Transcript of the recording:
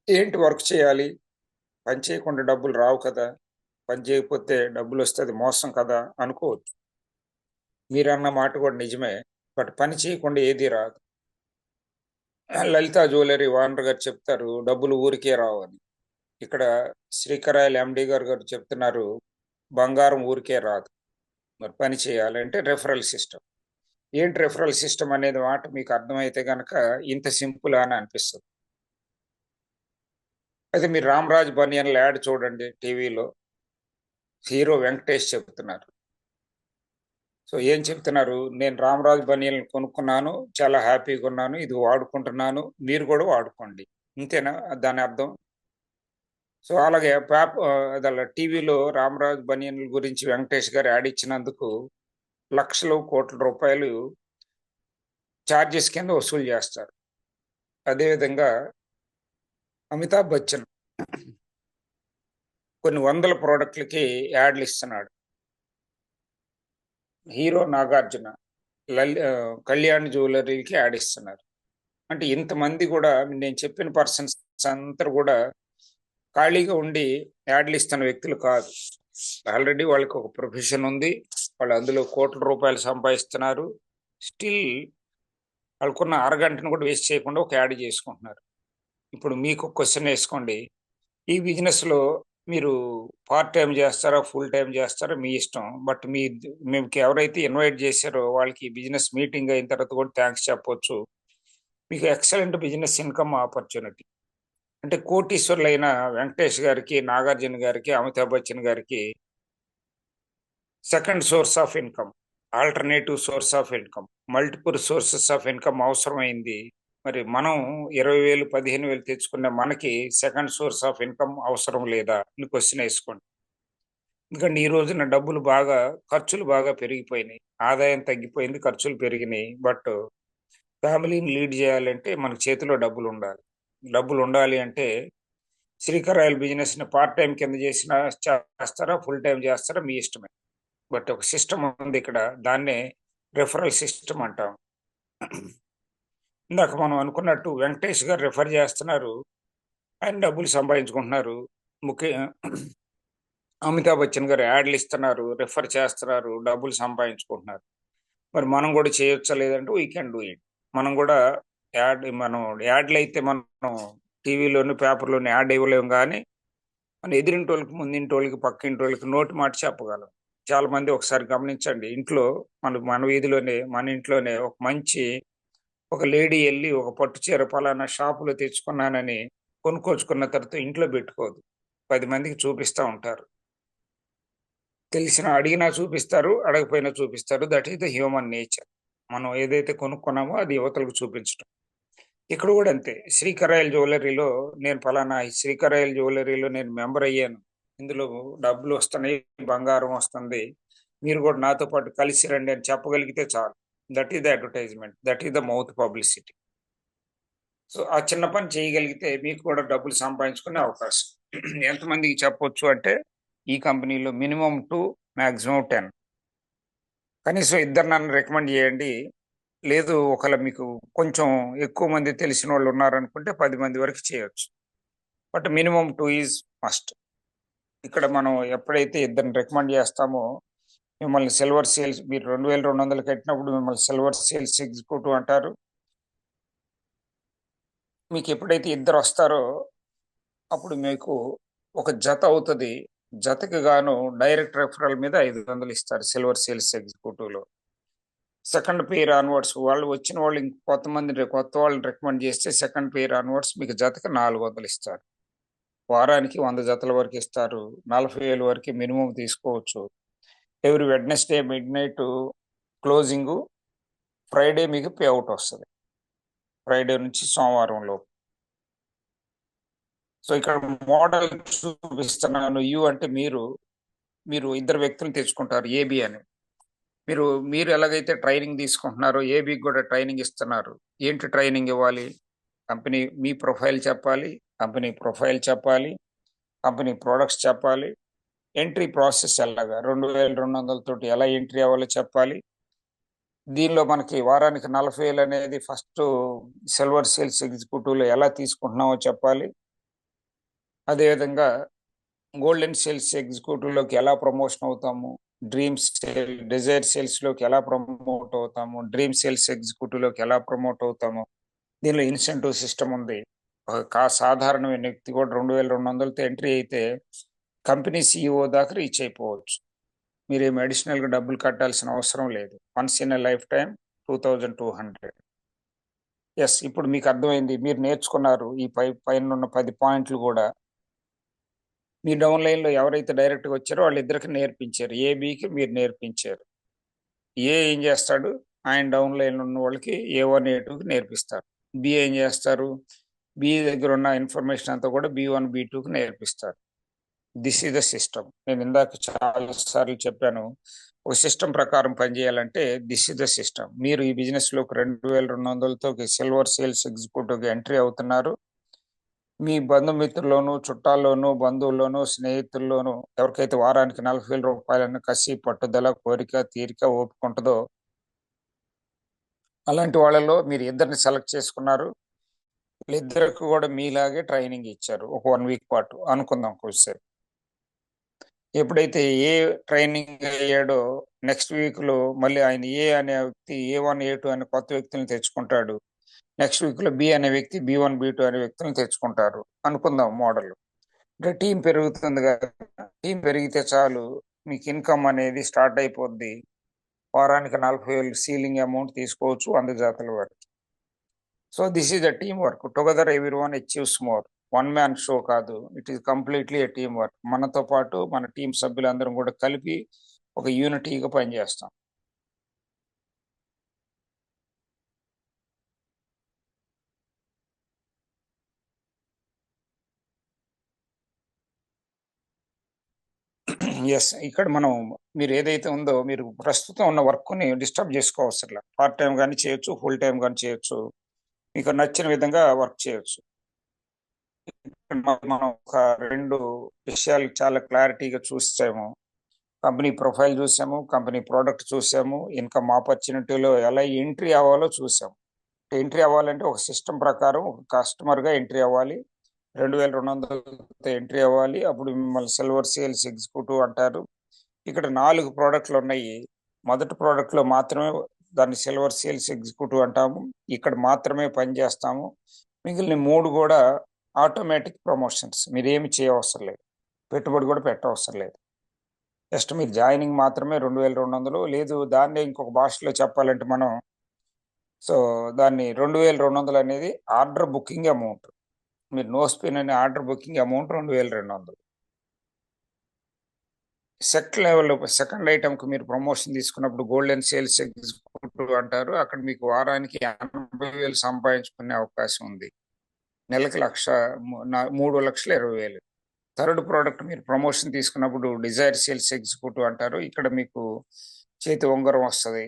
ఏంటి వర్క్ చేయాలి? పని చేయకుండా డబ్బులు రావు కదా! పని చేయకపోతే డబ్బులొస్తే అది మోసం కదా! అనుకోవచ్చు. మీరన్న మాట కూడా నిజమే. బట్ పని చేయకుండా ఏది రాదు. లలిత జ్యువెల్లరీ ఓనర్ గారు చెప్తారు, డబ్బులు ఊరికే రావని. ఇక్కడ శ్రీకరాయలు ఎండీ గారు చెప్తున్నారు, బంగారం ఊరికే రాదు. మరి పని చేయాలంటే రిఫరల్ సిస్టమ్. ఏంటి రిఫరల్ సిస్టమ్ అనేది మాట మీకు అర్థమైతే గనక ఇంత సింపులా అని అనిపిస్తది. అయితే మీరు 'రామరాజ్ బనియన్‌ల' యాడ్ చూడండి టీవీలో. హీరో వెంకటేష్ చెప్తున్నారు. సో, ఏం చెప్తున్నారు? నేను 'రామరాజు బనియన్‌లు' కొనుక్కున్నాను. చాలా హ్యాపీగున్నాను. ఇది వాడుకుంటున్నాను. మీరు గూడా వాడుకోండి. ఇంతేనా దాని అర్థం? సో, అలాగే అదలా టీవీలో 'రామరాజు బనియన్‌ల' గురించి వెంకటేష్ గారు యాడ్ ఇచ్చినందుకు లక్షలు, కోట్ల రూపాయలు చార్జెస్ కింద వసూలు జేస్తారు. అదే విధంగా అమితాబ్ బచ్చన్ కొన్ని వందల ప్రొడక్ట్‌లకి యాడ్‌లు ఇస్తున్నాడు. హీరో 'నాగార్జున' కళ్యాణ్ జ్యువెల్లరీకి యాడ్ ఇస్తున్నారు. అంటే ఇంతమంది గూడా నేను చెప్పిన పర్సన్స్ అందరూ గూడా ఖాళీగా ఉండి యాడ్‌లు ఇస్తున్న వ్యక్తులు కాదు. ఆల్రెడీ వాళ్ళకి ఒక ప్రొఫెషన్ ఉంది. వాళ్ళు అందులో కోట్ల రూపాయలు సంపాదిస్తున్నారు. స్టిల్ వాళ్ళకున్న అరగంటను కూడా వేస్ట్ చేయకుండా ఒక యాడ్ చేసుకుంటున్నారు. ఇప్పుడు మీకు క్వెషన్ ఏసుకోండి. ఈ బిజినెస్‌లో మీరు పార్ట్ టైమ్ జేస్తారా? ఫుల్ టైమ్ జేస్తారా? మీ ఇష్టం. బట్ మీకు ఎవరైతే ఇన్వైట్ జేసారో వాళ్ళకి బిజినెస్ మీటింగ్ అయిన తర్వాత కూడా థాంక్స్ చెప్పొచ్చు. మీకు ఎక్సలెంట్ బిజినెస్ ఇన్‌కమ్ ఆపర్చునిటీ. అంటే కోటీశ్వరులైన వెంకటేష్ గారికి, నాగార్జున గారికి, అమితాబ్ బచ్చన్ గారికి second source of income, alternative source of income, multiple sources of income అవసరమైంది. మరి మనం 20,000, 15,000 తెచ్చుకున్న మనకి సెకండ్ సోర్స్ ఆఫ్ ఇన్‌కమ్ అవసరం లేదా? అని క్వెషన్ ఏసుకోండి. ఎందుకంటే ఈ రోజున ఖర్చులు బాగా పెరిగిపోయినాయి. ఆదాయం తగ్గిపోయింది. ఖర్చులు పెరిగినాయి. బట్ ఫ్యామిలీని లీడ్ జేయాలంటే మన చేతిలో డబ్బులుండాలి. డబ్బులుండాలి అంటే శ్రీకర్ బిజినెస్‌ని పార్ట్ టైమ్ కింద చేస్తారా? ఫుల్ టైమ్ చేస్తారా? మీ ఇష్టమే. బట్ ఒక సిస్టమ్ ఉందిక్కడ. దాన్నే రిఫరల్ సిస్టమ్ అంటాం. ఇందాక మనం అనుకున్నట్టు వెంకటేష్ గారు రిఫర్ చేస్తున్నారు. ఆయన డబ్బులు సంపాదించుకుంటున్నారు. ముఖ్య అమితాబ్ బచ్చన్ గారు యాడ్‌లు ఇస్తున్నారు. రిఫర్ చేస్తున్నారు. డబ్బులు సంపాదించుకుంటున్నారు. మరి మనం కూడా చేయొచ్చా? లేదంటే వి కెన్ డూ ఇట్. మనం కూడా మనం యాడ్‌లయితే మనం టీవీలోను, పేపర్‌లోను యాడ్ ఇవ్వలేము గానీ మన ఎదిరింటోళ్ళకి, ముందింటోళ్ళకి, పక్కింటోళ్ళకి నోటి మాట చెప్పగలం. చాలా మంది ఒకసారి గమనించండి. ఇంట్లో మన వీధిలోనే, మన ఇంట్లోనే ఒక లేడీ ఎళ్లి ఒక పట్టు చీర పలానా షాపులో తెచ్చుకున్నానని కొనుక్కొచ్చుకున్న తర్వాత ఇంట్లో బెట్టుకోదు. 10 మందికి చూపిస్తా ఉంటారు. అడిగినా చూపిస్తారు, అడగపోయినా చూపిస్తారు. That is the human nature. మనం ఏదైతే కొనుక్కున్నామో అది యువతలకు చూపించటం. ఇక్కడ గూడా అంతే. శ్రీకరాయల్ జ్యువెల్లరీలో నేను మెంబర్ అయ్యాను. ఇందులో డబ్బులొస్తున్నాయి, బంగారం వస్తుంది. మీరు గూడా నాతో పాటు కలిసి రండి అని చెప్పగలిగితే చాలు. That is the advertisement. That is the mouth publicity. So, ఆ చిన్న పని చేయగలిగితే మీకు కూడా డబ్బులు సంపాదించుకునే అవకాశం. ఎంతమందికి చెప్పొచ్చు అంటే, ఈ కంపెనీలో మినిమమ్ 2, మాక్సిమం 10. కనీసం ఇద్దరినన్నా రికమెండ్ జేయండి. లేదు ఒకవేళ మీకు కొంచెం ఎక్కువ మంది తెలిసినోళ్ళు ఉన్నారనుకుంటే 10 మంది వరకు చేయొచ్చు. But minimum 2 is must. ఇక్కడ మనం ఎప్పుడైతే ఇద్దరిని రికమెండ్ చేస్తామో, మిమ్మల్ని సిల్వర్ సేల్స్ మీరు 2200 కట్టినప్పుడు మిమ్మల్ని సిల్వర్ సేల్స్ ఎగ్జిక్యూటివ్ అంటారు. మీకెప్పుడైతే ఇద్దరొస్తారో, అప్పుడు మీకు ఒక జత అవుతది. జతకి గాను డైరెక్ట్ రిఫరల్ మీద 500 ఇస్తారు సిల్వర్ సేల్స్ ఎగ్జిక్యూటివ్‌లో. సెకండ్ పెయిర్ ఆన్‌వర్డ్స్ వాళ్ళు వచ్చిన వాళ్ళు కొత్త వాళ్ళని రికమెండ్ చేస్తే సెకండ్ పెయిర్ ఆన్‌వర్డ్స్ మీకు జతకి 400 ఇస్తారు. వారానికి 100 జతల వరకు ఇస్తారు. 40,000 వరకు మినిమమ్ తీసుకోవచ్చు. Every Wednesday midnight closing. Friday మీకు పే ఔట్ వస్తది. ఫ్రైడే నుంచి సోమవారం లోపు. సో, ఇక్కడ మోడల్ చూపిస్తున్నాను. అంటే మీరు ఇద్దరు వ్యక్తులను తెచ్చుకుంటారు ఏబీ అని. మీరు మీరు ఎలాగైతే ట్రైనింగ్ తీసుకుంటున్నారో ఏబీకి గూడా ట్రైనింగ్ ఇస్తున్నారు. ఏంటి ట్రైనింగ్ ఇవ్వాలి? మీ ప్రొఫైల్ చెప్పాలి. కంపెనీ ప్రొఫైల్ చెప్పాలి. కంపెనీ ప్రొడక్ట్స్ చెప్పాలి. ఎంట్రీ ప్రాసెస్ ఎలాగా 2200 తోటి ఎలా ఎంట్రీ అవ్వాలో చెప్పాలి. దీనిలో మనకి వారానికి 40,000 అనేది ఫస్టు సిల్వర్ సేల్స్ ఎగ్జిక్యూటివ్‌లో ఎలా తీసుకుంటున్నామో చెప్పాలి. అదేవిధంగా గోల్డెన్ సేల్స్ ఎగ్జిక్యూటివ్లోకి ఎలా ప్రమోషన్ అవుతాము, డిజైర్ సేల్స్లోకి ఎలా ప్రమోట్ అవుతాము, డ్రీమ్ సేల్స్ ఎగ్జిక్యూటివ్లోకి ఎలా ప్రమోట్ అవుతాము. దీనిలో ఇన్సెంటివ్ సిస్టమ్ ఉంది. సాధారణమైన వ్యక్తి కూడా 2200తో ఎంట్రీ అయితే కంపెనీ CEO దాకా రీచ్ అయిపోవచ్చు. మీరేమి అడిషనల్గా డబ్బులు కట్టాల్సిన అవసరం లేదు. Once in a life time 2200. Yes, ఇప్పుడు మీకు అర్థమైంది. మీరు నేర్చుకున్నారు ఈ పైన ఉన్న 10 పాయింట్లు కూడా. మీ డౌన్ లైన్లో ఎవరైతే డైరెక్ట్గా వచ్చారో వాళ్ళిద్దరికి నేర్పించారు. ఏబికి మీరు నేర్పించారు. ఏం చేస్తాడు, ఆయన డౌన్ లైన్ ఉన్న వాళ్ళకి A1 A2కి నేర్పిస్తారు. బి ఏం చేస్తారు, బి దగ్గర ఉన్న ఇన్ఫర్మేషన్ అంతా కూడా B1 B2కి నేర్పిస్తారు. This is the system. నేను ఇందాక చాలా సార్లు చెప్పాను, ఒక సిస్టమ్ ప్రకారం పనిచేయాలంటే దిస్ ఈజ్ ద సిస్టమ్. మీరు ఈ బిజినెస్లోకి 2200తో సిల్వర్ సేల్స్ ఎగ్జిక్యూటివ్గా ఎంట్రీ అవుతున్నారు. మీ బంధుమిత్రుల్లోనూ, చుట్టాల్లోనూ, బంధువుల్లోనూ, స్నేహితుల్లోనూ ఎవరికైతే వారానికి 40,000 రూపాయలన్న కసి, పట్టుదల, కోరిక, తీరిక, ఓపిక ఉంటుందో అలాంటి వాళ్ళలో మీరు ఇద్దరిని సెలెక్ట్ చేసుకున్నారు. వీళ్ళిద్దరికి కూడా మీలాగే ట్రైనింగ్ ఇచ్చారు. ఒక 1 వీక్ పాటు అనుకుందాం కొద్దిసేపు. ఎప్పుడైతే ఏ ట్రైనింగ్ అయ్యాడో నెక్స్ట్ వీక్‌లో మళ్ళీ ఆయన ఏ అనే వ్యక్తి A1, A2 అనే కొత్త వ్యక్తుల్ని తెచ్చుకుంటాడు. నెక్స్ట్ వీక్‌లో బి అనే వ్యక్తి B1, B2 అనే వ్యక్తుల్ని తెచ్చుకుంటారు. అనుకుందాం మోడల్. అంటే టీం పెరుగుతుంది కదా! టీం పెరిగితే చాలు మీకు ఇన్‌కమ్ అనేది స్టార్ట్ అయిపోద్ది. వారానికి 40,000 సీలింగ్ అమౌంట్ తీసుకోవచ్చు 100 జాతల వరకు. So, this is a team work. Together everyone achieves more. One man show కాదు. It is completely a team work. మనతో పాటు మన టీమ్ సభ్యులందరం కూడా కలిపి ఒక యూనిటీగా పనిచేస్తాం. యెస్. ఇక్కడ మనం మీరు ఏదైతే ఉందో మీరు ప్రస్తుతం ఉన్న వర్క్‌ని డిస్టర్బ్ చేసుకోవసరంలా. పార్ట్ టైమ్ గాని చేయొచ్చు, ఫుల్ టైమ్ గాని చేయొచ్చు. మీకు నచ్చిన విధంగా వర్క్ చేయొచ్చు. మనం ఒక 2 విషయాలు చాలా క్లారిటీగా చూసాము. కంపెనీ ప్రొఫైల్ చూసాము, కంపెనీ ప్రొడక్ట్ చూసాము, ఇన్‌కమ్ ఆపర్చునిటీలో ఎలా ఎంట్రీ అవ్వాలో చూసాం. ఎంట్రీ అవ్వాలంటే ఒక సిస్టమ్ ప్రకారం ఒక కస్టమర్‌గా ఎంట్రీ అవ్వాలి. 2200తో ఎంట్రీ అవ్వాలి. అప్పుడు మిమ్మల్ని సిల్వర్ సేల్స్ ఎగ్జిక్యూటివ్ అంటారు. ఇక్కడ 4 ప్రొడక్ట్‌లున్నాయి. మొదటి ప్రొడక్ట్‌లో మాత్రమే దాన్ని సిల్వర్ సేల్స్ ఎగ్జిక్యూటివ్ అంటాము. ఇక్కడ మాత్రమే పని చేస్తాము. మిగిలిన 3 కూడా ఆటోమేటిక్ ప్రమోషన్స్. మీరేమి చేయవసరం లేదు. పెట్టుబడి కూడా పెట్టవసరం లేదు. జస్ట్ మీరు జాయినింగ్ మాత్రమే 2200. లేదు దాన్నే ఇంకొక భాషలో చెప్పాలంటే మనం సో, దాన్ని 2200 అనేది ఆర్డర్ బుకింగ్ అమౌంట్. మీరు నో స్పిన్ అనే ఆర్డర్ బుకింగ్ అమౌంట్ 2200. సెకండ్ ఐటెమ్‌కి మీరు ప్రమోషన్ తీసుకున్నప్పుడు గోల్డెన్ సేల్స్ ఎగ్జిక్యూటివ్ అంటారు. అక్కడ మీకు వారానికి 80,000 సంపాదించుకునే అవకాశం ఉంది. నెలకి 3,20,000. థర్డ్ ప్రొడక్ట్ మీరు ప్రమోషన్ తీసుకున్నప్పుడు డిజైర్ సేల్స్ ఎగ్జిక్యూటివ్ అంటారు. ఇక్కడ మీకు చేతి ఉంగరం వస్తది.